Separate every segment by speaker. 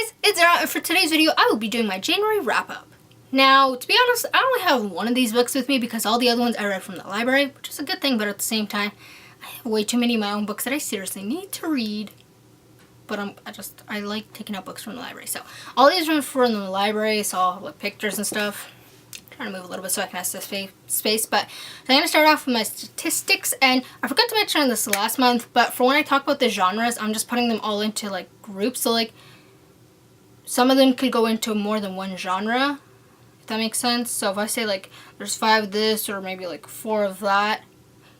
Speaker 1: guys, it's Zara, and for today's video I will be doing my January wrap-up. Now, to be honest, I only have one of these books with me because all the other ones I read from the library, which is a good thing, but at the same time, I have way too many of my own books that I seriously need to read. But I like taking out books from the library. So, all these are from the library, so I'll have like pictures and stuff. I'm trying to move a little bit so I can have space, but so I'm going to start off with my statistics, and I forgot to mention this last month, but for when I talk about the genres, I'm just putting them all into like groups, so like, some of them could go into more than one genre, if that makes sense. So if I say like there's 5 of this or maybe like 4 of that,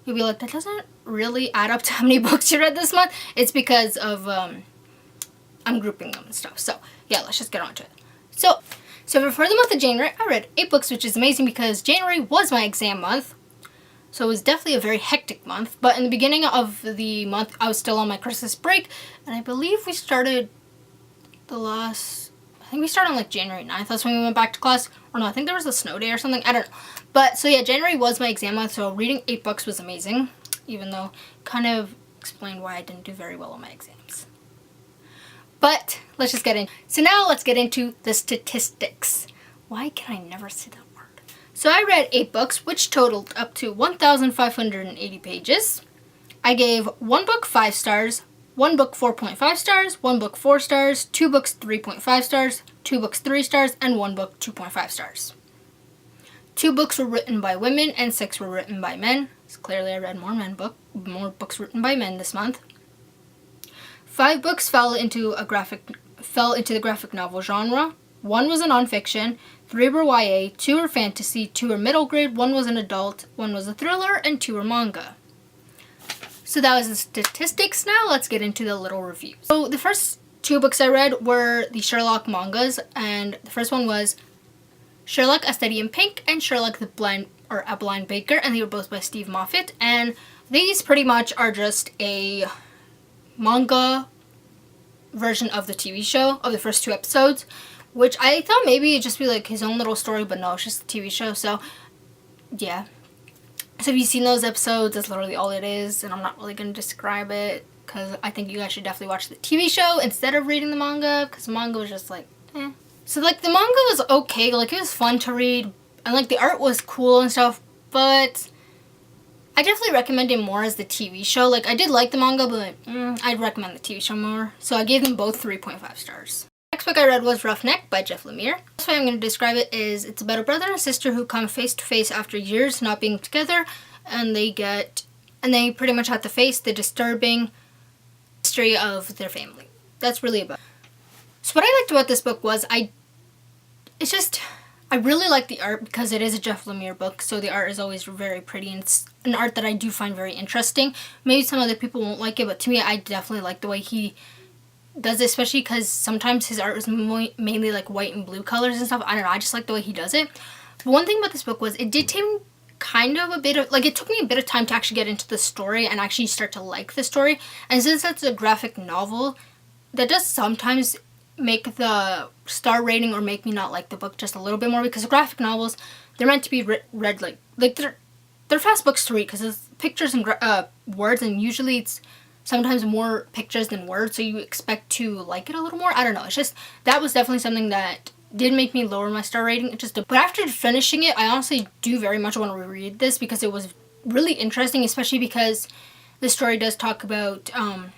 Speaker 1: you'll be like, that doesn't really add up to how many books you read this month. It's because of I'm grouping them and stuff. So yeah, let's just get on to it. So for the month of January, I read 8 books, which is amazing because January was my exam month. So it was definitely a very hectic month. But in the beginning of the month, I was still on my Christmas break, and I believe we started I think we started on like January 9th. That's when we went back to class. Or no, I think there was a snow day or something. I don't know. But so yeah, January was my exam month. So reading 8 books was amazing. Even though kind of explained why I didn't do very well on my exams. But let's just get in. So now let's get into the statistics. Why can I never say that word? So I read 8 books, which totaled up to 1,580 pages. I gave 1 book 5 stars. 1 book 4.5 stars, 1 book 4 stars, 2 books 3.5 stars, 2 books 3 stars, and 1 book 2.5 stars. 2 books were written by women and 6 were written by men. So clearly I read more books written by men this month. 5 books fell into the graphic novel genre. 1 was a nonfiction, 3 were YA, 2 were fantasy, 2 were middle grade, 1 was an adult, 1 was a thriller, and 2 were manga. So that was the statistics. Now let's get into the little reviews. So the first 2 books I read were the Sherlock mangas, and the first one was Sherlock A Study in Pink and Sherlock A Blind Baker, and they were both by Steve Moffat. And these pretty much are just a manga version of the TV show, of the first 2 episodes, which I thought maybe it'd just be like his own little story, but no, it's just a TV show. So yeah. So if you've seen those episodes, that's literally all it is, and I'm not really going to describe it, because I think you guys should definitely watch the TV show instead of reading the manga, because the manga was just like, eh. So like the manga was okay, like it was fun to read, and like the art was cool and stuff, but I definitely recommend it more as the TV show. Like I did like the manga, but I'd recommend the TV show more. So I gave them both 3.5 stars. Next book I read was Roughneck by Jeff Lemire. The way I'm going to describe it is it's about a brother and sister who come face to face after years not being together, and they pretty much have to face the disturbing history of their family. That's really about it. So what I liked about this book was I really like the art because it is a Jeff Lemire book, so the art is always very pretty, and it's an art that I do find very interesting. Maybe some other people won't like it, but to me I definitely like the way he does it, especially because sometimes his art was mainly like white and blue colors and stuff. I don't know, I just like the way he does it. But one thing about this book was it did take it took me a bit of time to actually get into the story and actually start to like the story. And since it's a graphic novel, that does sometimes make the star rating or make me not like the book just a little bit more, because the graphic novels, they're meant to be read like they're fast books to read because it's pictures and words, and usually it's sometimes more pictures than words, so you expect to like it a little more. I don't know. It's just, that was definitely something that did make me lower my star rating. But after finishing it, I honestly do very much want to reread this because it was really interesting, especially because the story does talk about, I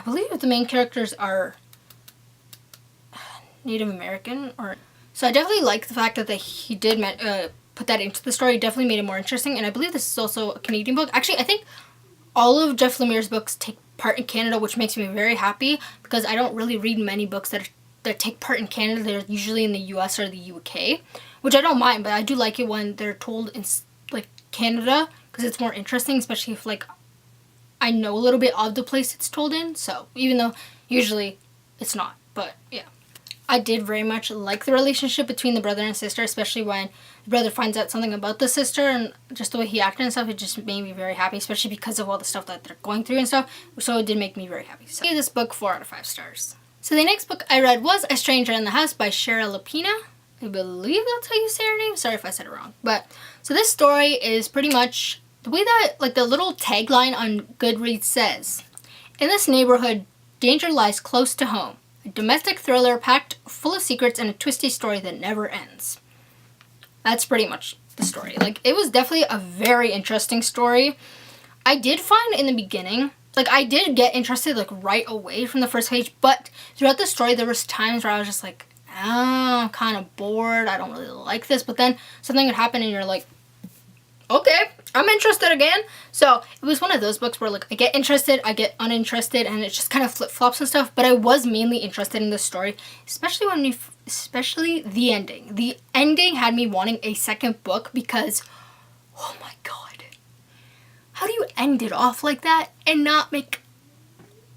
Speaker 1: believe the main characters are Native American, so I definitely like the fact that he did put that into the story. It definitely made it more interesting, and I believe this is also a Canadian book. Actually, I think all of Jeff Lemire's books take part in Canada, which makes me very happy because I don't really read many books that take part in Canada. They're usually in the US or the UK, which I don't mind, but I do like it when they're told in like Canada because it's more interesting, especially if like I know a little bit of the place it's told in. So even though usually it's not, but yeah. I did very much like the relationship between the brother and sister, especially when the brother finds out something about the sister, and just the way he acted and stuff, it just made me very happy, especially because of all the stuff that they're going through and stuff, so it did make me very happy. So I gave this book 4 out of 5 stars. So the next book I read was A Stranger in the House by Shara Lapina. I believe that's how you say her name. Sorry if I said it wrong. But, so this story is pretty much the way that, like the little tagline on Goodreads says, in this neighborhood, danger lies close to home. A domestic thriller packed full of secrets and a twisty story that never ends. That's pretty much the story. Like, it was definitely a very interesting story. I did find in the beginning, like, I did get interested, like, right away from the first page, but throughout the story, there was times where I was just like, oh, I'm kind of bored, I don't really like this, but then something would happen and you're like, okay, I'm interested again. So it was one of those books where, like, I get interested, I get uninterested, and it just kind of flip-flops and stuff, but I was mainly interested in the story, especially the ending. The ending had me wanting a second book because, oh my god, how do you end it off like that and not make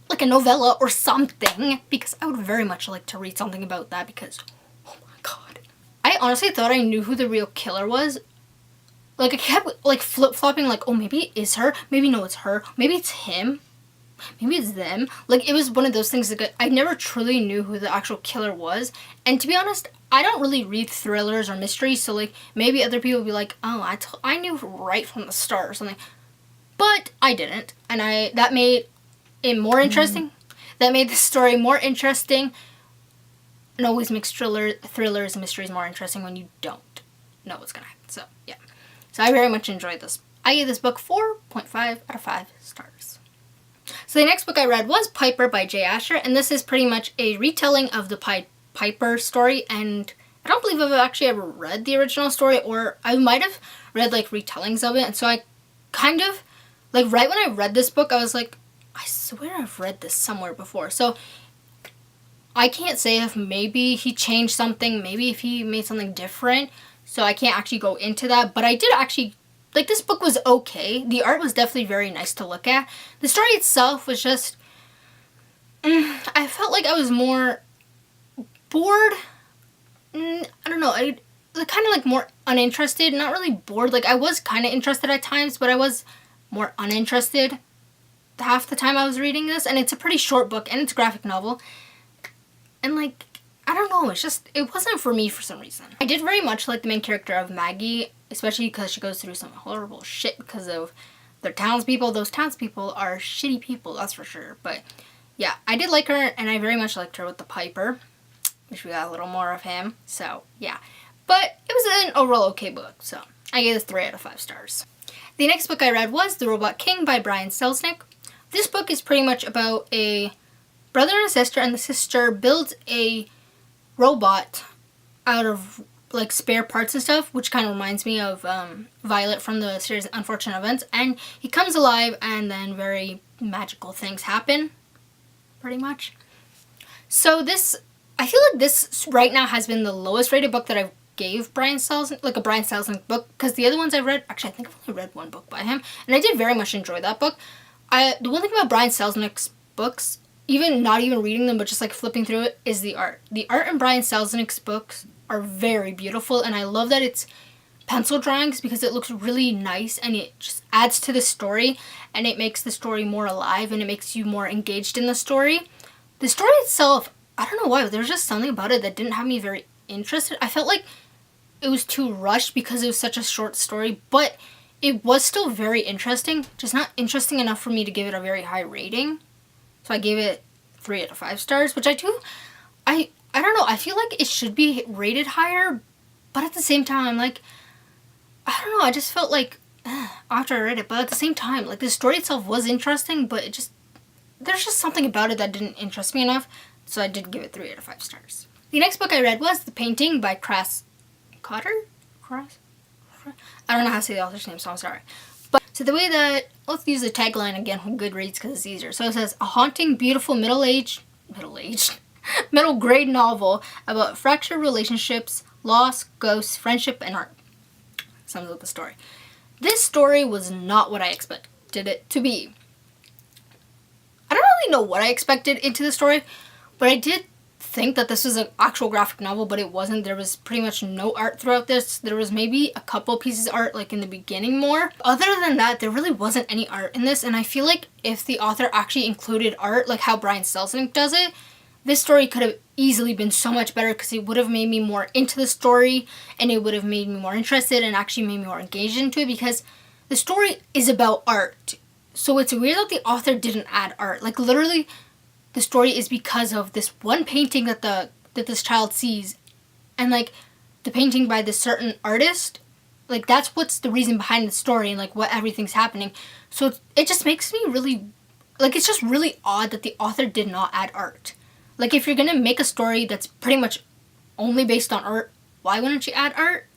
Speaker 1: like a novella or something? Because I would very much like to read something about that because, oh my god. I honestly thought I knew who the real killer was. Like, I kept like flip-flopping, like, oh, maybe it is her, maybe no, it's her, maybe it's him, maybe it's them. Like, it was one of those things that I never truly knew who the actual killer was. And to be honest, I don't really read thrillers or mysteries, so like maybe other people would be like, oh, I knew right from the start or something. But I didn't, and that made it more interesting. That made the story more interesting. It always makes thrillers and mysteries more interesting when you don't know what's gonna happen. So yeah, so I very much enjoyed this. I gave this book 4.5 out of 5 stars. So the next book I read was Piper by J. Asher, and this is pretty much a retelling of the Piper story, and I don't believe I've actually ever read the original story, or I might have read like retellings of it, and so I kind of, like, right when I read this book, I was like, I swear I've read this somewhere before. So I can't say if maybe he changed something, maybe if he made something different. So I can't actually go into that. But I did actually, like, this book was okay. The art was definitely very nice to look at. The story itself was just, I felt like I was more bored. I don't know. I kind of like more uninterested. Not really bored. Like, I was kind of interested at times, but I was more uninterested half the time I was reading this. And it's a pretty short book, and it's a graphic novel, and like, I don't know, it's just, it wasn't for me for some reason. I did very much like the main character of Maggie, especially because she goes through some horrible shit because of their townspeople. Those townspeople are shitty people, that's for sure. But yeah, I did like her, and I very much liked her with the Piper, which we got a little more of him. So yeah, but it was an overall okay book, so I gave this 3 out of 5 stars. The next book I read was The Robot King by Brian Selznick. This book is pretty much about a brother and a sister, and the sister builds a robot out of like spare parts and stuff, which kind of reminds me of Violet from the series Unfortunate Events, and he comes alive and then very magical things happen, pretty much. So this, I feel like this right now has been the lowest rated book that I've gave Brian Selznick, like a Brian Selznick book, because the other ones I've read, actually I think I've only read one book by him, and I did very much enjoy that book. The one thing about Brian Selznick's books, not even reading them, but just like flipping through it, is the art. The art in Brian Selznick's books are very beautiful, and I love that it's pencil drawings because it looks really nice and it just adds to the story and it makes the story more alive and it makes you more engaged in the story. The story itself, I don't know why, but there was just something about it that didn't have me very interested. I felt like it was too rushed because it was such a short story, but it was still very interesting, just not interesting enough for me to give it a very high rating. So I gave it 3 out of 5 stars, which I don't know, I feel like it should be rated higher, but at the same time, I'm like, I don't know, I just felt like, after I read it, but at the same time, like, the story itself was interesting, but there's just something about it that didn't interest me enough, so I did give it 3 out of 5 stars. The next book I read was The Painting by Crass Cotter? I don't know how to say the author's name, so I'm sorry. But so the way that, let's use the tagline again from Goodreads because it's easier. So it says, a haunting, beautiful middle grade novel about fractured relationships, loss, ghosts, friendship, and art. Sums up the story. This story was not what I expected it to be. I don't really know what I expected into the story, but I did think that this was an actual graphic novel, but it wasn't. There was pretty much no art throughout this. There was maybe a couple pieces of art like in the beginning more. Other than that, there really wasn't any art in this, and I feel like if the author actually included art like how Brian Selznick does it, this story could have easily been so much better because it would have made me more into the story and it would have made me more interested and actually made me more engaged into it because the story is about art. So it's weird that the author didn't add art. Like, literally, the story is because of this one painting that this child sees, and like the painting by this certain artist, like that's what's the reason behind the story and like what everything's happening. So it just makes me really, like, it's just really odd that the author did not add art. Like, if you're gonna make a story that's pretty much only based on art, why wouldn't you add art?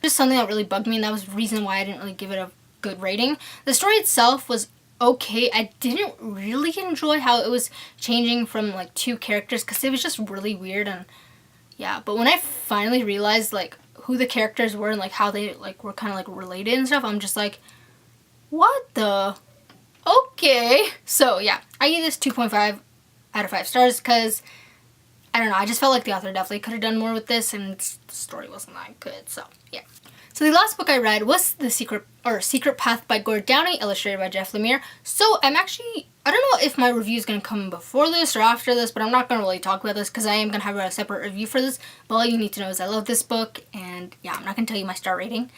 Speaker 1: Just something that really bugged me, and that was the reason why I didn't really give it a good rating. The story itself was okay. I didn't really enjoy how it was changing from like two characters, because it was just really weird. And yeah, but when I finally realized like who the characters were and like how they like were kind of like related and stuff, I'm just like, what the? Okay. So yeah, I give this 2.5 out of 5 stars because, I don't know, I just felt like the author definitely could have done more with this, and the story wasn't that good, so yeah. So the last book I read was The Secret Path by Gord Downey, illustrated by Jeff Lemire. So I'm actually, I don't know if my review is going to come before this or after this, but I'm not going to really talk about this because I am going to have a separate review for this. But all you need to know is I love this book, and yeah, I'm not going to tell you my star rating,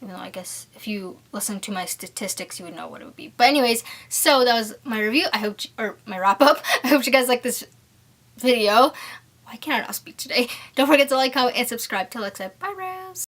Speaker 1: even though I guess if you listen to my statistics, you would know what it would be. But anyways, so that was my review. Or my wrap up. I hope you guys like this video. Why can't I not speak today? Don't forget to like, comment, and subscribe. Till next time. Bye, Rose.